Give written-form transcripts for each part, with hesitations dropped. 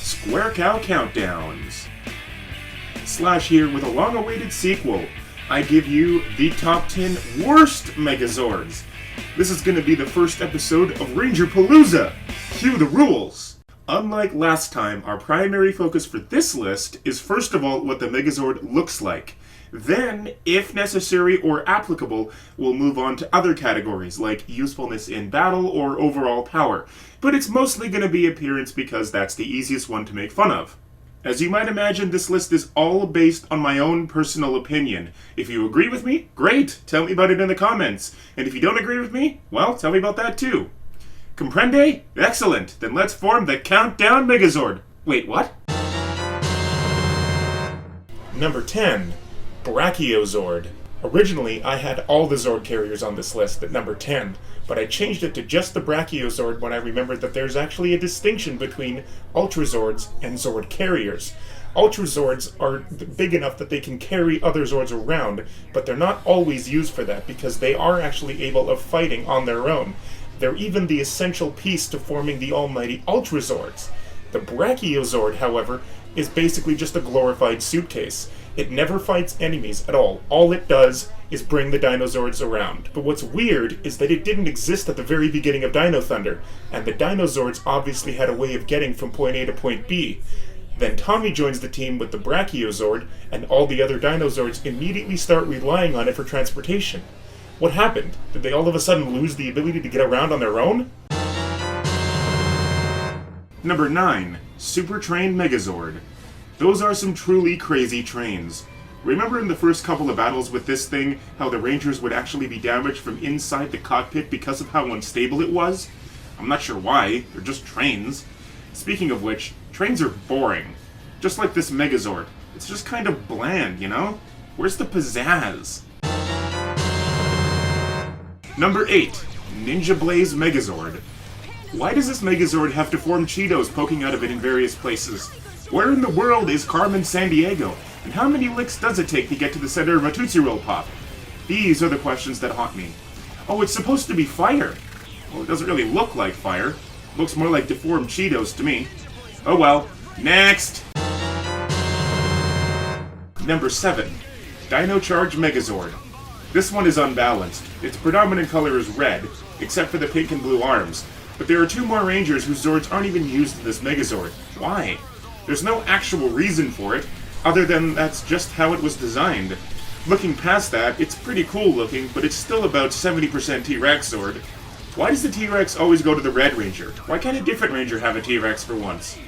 Square Cow Countdowns. Slash here with a long-awaited sequel. I give you the top 10 worst Megazords. This is going to be the first episode of Ranger Palooza. Cue the rules. Unlike last time, our primary focus for this list is first of all what the Megazord looks like. Then, if necessary or applicable, we'll move on to other categories like usefulness in battle or overall power. But it's mostly going to be appearance because that's the easiest one to make fun of. As you might imagine, this list is all based on my own personal opinion. If you agree with me, great, tell me about it in the comments. And if you don't agree with me, well, tell me about that too. Comprende? Excellent, then let's form the Countdown Megazord. Wait, what? Number 10. Brachio Zord. Originally, I had all the Zord carriers on this list at number 10, but I changed it to just the Brachio Zord when I remembered that there's actually a distinction between Ultra Zords and Zord carriers. Ultra Zords are big enough that they can carry other Zords around, but they're not always used for that because they are actually able of fighting on their own. They're even the essential piece to forming the almighty Ultra Zords. The Brachio Zord, however, is basically just a glorified suitcase. It never fights enemies at all. All it does is bring the Dinozords around. But what's weird is that it didn't exist at the very beginning of Dino Thunder, and the Dinozords obviously had a way of getting from point A to point B. Then Tommy joins the team with the Brachio Zord, and all the other Dinozords immediately start relying on it for transportation. What happened? Did they all of a sudden lose the ability to get around on their own? Number 9. Super Train Megazord. Those are some truly crazy trains. Remember in the first couple of battles with this thing, how the Rangers would actually be damaged from inside the cockpit because of how unstable it was? I'm not sure why, they're just trains. Speaking of which, trains are boring. Just like this Megazord. It's just kind of bland, you know? Where's the pizzazz? Number 8. Ninja Blaze Megazord. Why does this Megazord have to form Cheetos poking out of it in various places? Where in the world is Carmen Sandiego? And how many licks does it take to get to the center of a Tootsie Roll Pop? These are the questions that haunt me. Oh, it's supposed to be fire. Well, it doesn't really look like fire. It looks more like deformed Cheetos to me. Oh well. Next! Number 7. Dino Charge Megazord. This one is unbalanced. Its predominant color is red, except for the pink and blue arms. But there are 2 more Rangers whose Zords aren't even used in this Megazord. Why? There's no actual reason for it, other than that's just how it was designed. Looking past that, it's pretty cool looking, but it's still about 70% T-Rex Zord. Why does the T-Rex always go to the Red Ranger? Why can't a different Ranger have a T-Rex for once?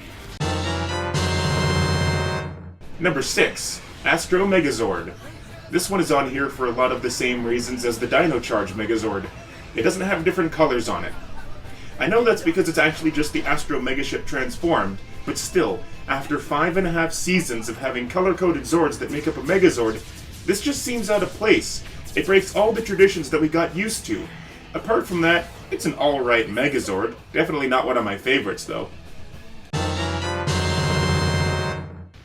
Number 6. Astro Megazord. This one is on here for a lot of the same reasons as the Dino Charge Megazord. It doesn't have different colors on it. I know that's because it's actually just the Astro Megaship transformed, but still, after 5.5 seasons of having color-coded Zords that make up a Megazord, this just seems out of place. It breaks all the traditions that we got used to. Apart from that, it's an alright Megazord. Definitely not one of my favorites, though.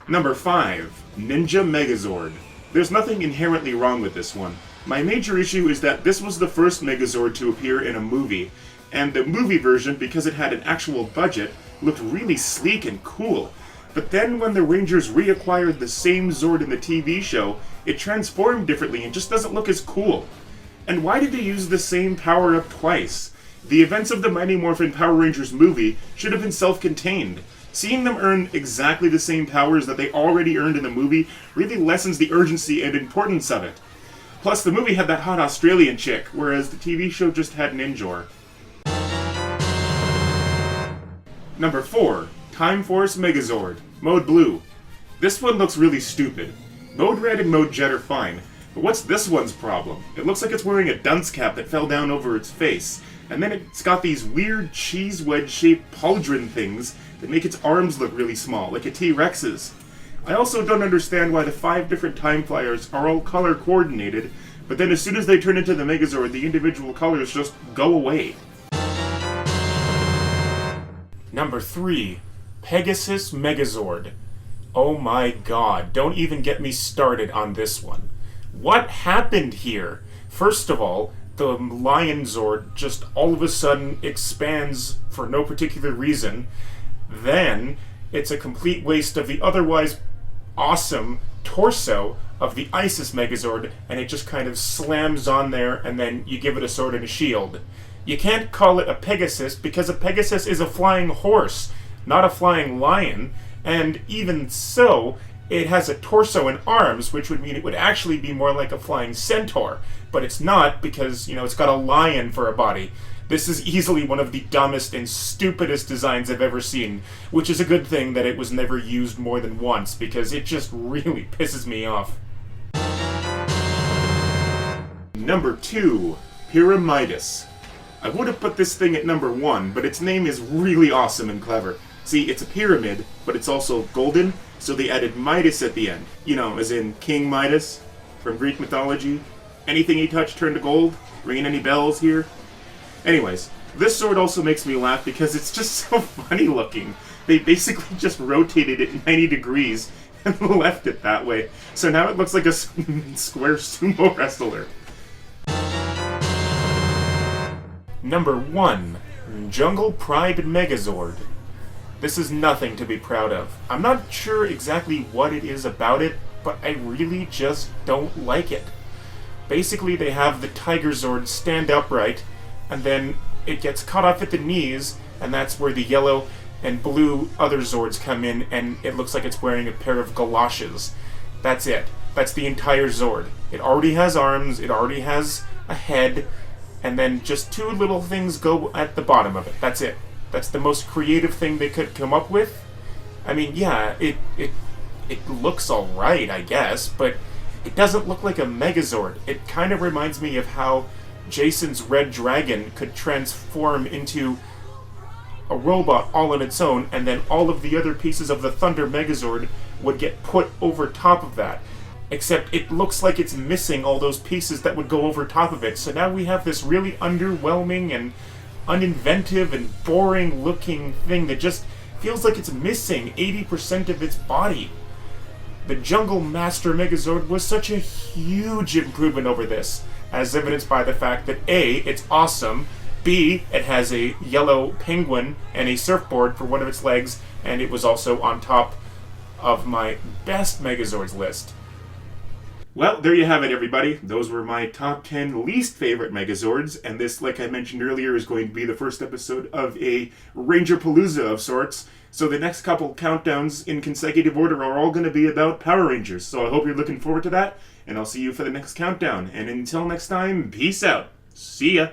Number 5. Ninja Megazord. There's nothing inherently wrong with this one. My major issue is that this was the first Megazord to appear in a movie, and the movie version, because it had an actual budget, looked really sleek and cool. But then when the Rangers reacquired the same Zord in the TV show, it transformed differently and just doesn't look as cool. And why did they use the same power-up twice? The events of the Mighty Morphin Power Rangers movie should have been self-contained. Seeing them earn exactly the same powers that they already earned in the movie really lessens the urgency and importance of it. Plus, the movie had that hot Australian chick, whereas the TV show just had Ninjor. Number 4. Time Force Megazord. Mode Blue. This one looks really stupid. Mode Red and Mode Jet are fine, but what's this one's problem? It looks like it's wearing a dunce cap that fell down over its face, and then it's got these weird cheese wedge-shaped pauldron things that make its arms look really small, like a T-Rex's. I also don't understand why the 5 different Time Flyers are all color-coordinated, but then as soon as they turn into the Megazord, the individual colors just go away. Number 3. Pegasus Megazord. Oh my god, don't even get me started on this one. What happened here? First of all, the Lion Zord just all of a sudden expands for no particular reason. Then, It's a complete waste of the otherwise awesome torso of the Isis Megazord, and it just kind of slams on there, and then you give it a sword and a shield. You can't call it a Pegasus because a Pegasus is a flying horse, not a flying lion, and even so, it has a torso and arms, which would mean it would actually be more like a flying centaur, but it's not because, it's got a lion for a body. This is easily one of the dumbest and stupidest designs I've ever seen, which is a good thing that it was never used more than once, because it just really pisses me off. Number 2, Pyramidas. I would have put this thing at number 1, but its name is really awesome and clever. See, it's a pyramid, but it's also golden, so they added Midas at the end. As in King Midas from Greek mythology. Anything he touched turned to gold? Ringing any bells here? Anyways, this sword also makes me laugh because it's just so funny looking. They basically just rotated it 90 degrees and left it that way. So now it looks like a square sumo wrestler. Number 1, Jungle Pride Megazord. This is nothing to be proud of. I'm not sure exactly what it is about it, but I really just don't like it. Basically, they have the Tiger Zord stand upright, and then it gets cut off at the knees, and that's where the yellow and blue other Zords come in, and it looks like it's wearing a pair of galoshes. That's it. That's the entire Zord. It already has arms, it already has a head, and then just 2 little things go at the bottom of it. That's it. That's the most creative thing they could come up with. I mean, yeah, it looks alright, I guess, but it doesn't look like a Megazord. It kind of reminds me of how Jason's Red Dragon could transform into a robot all on its own, and then all of the other pieces of the Thunder Megazord would get put over top of that. Except it looks like it's missing all those pieces that would go over top of it. So now we have this really underwhelming and uninventive and boring looking thing that just feels like it's missing 80% of its body. The Jungle Master Megazord was such a huge improvement over this, as evidenced by the fact that A, it's awesome, B, it has a yellow penguin and a surfboard for one of its legs, and it was also on top of my best Megazords list. Well, there you have it, everybody. Those were my top 10 least favorite Megazords, and this, like I mentioned earlier, is going to be the first episode of a Ranger-palooza of sorts. So the next couple countdowns in consecutive order are all going to be about Power Rangers. So I hope you're looking forward to that, and I'll see you for the next countdown. And until next time, peace out. See ya.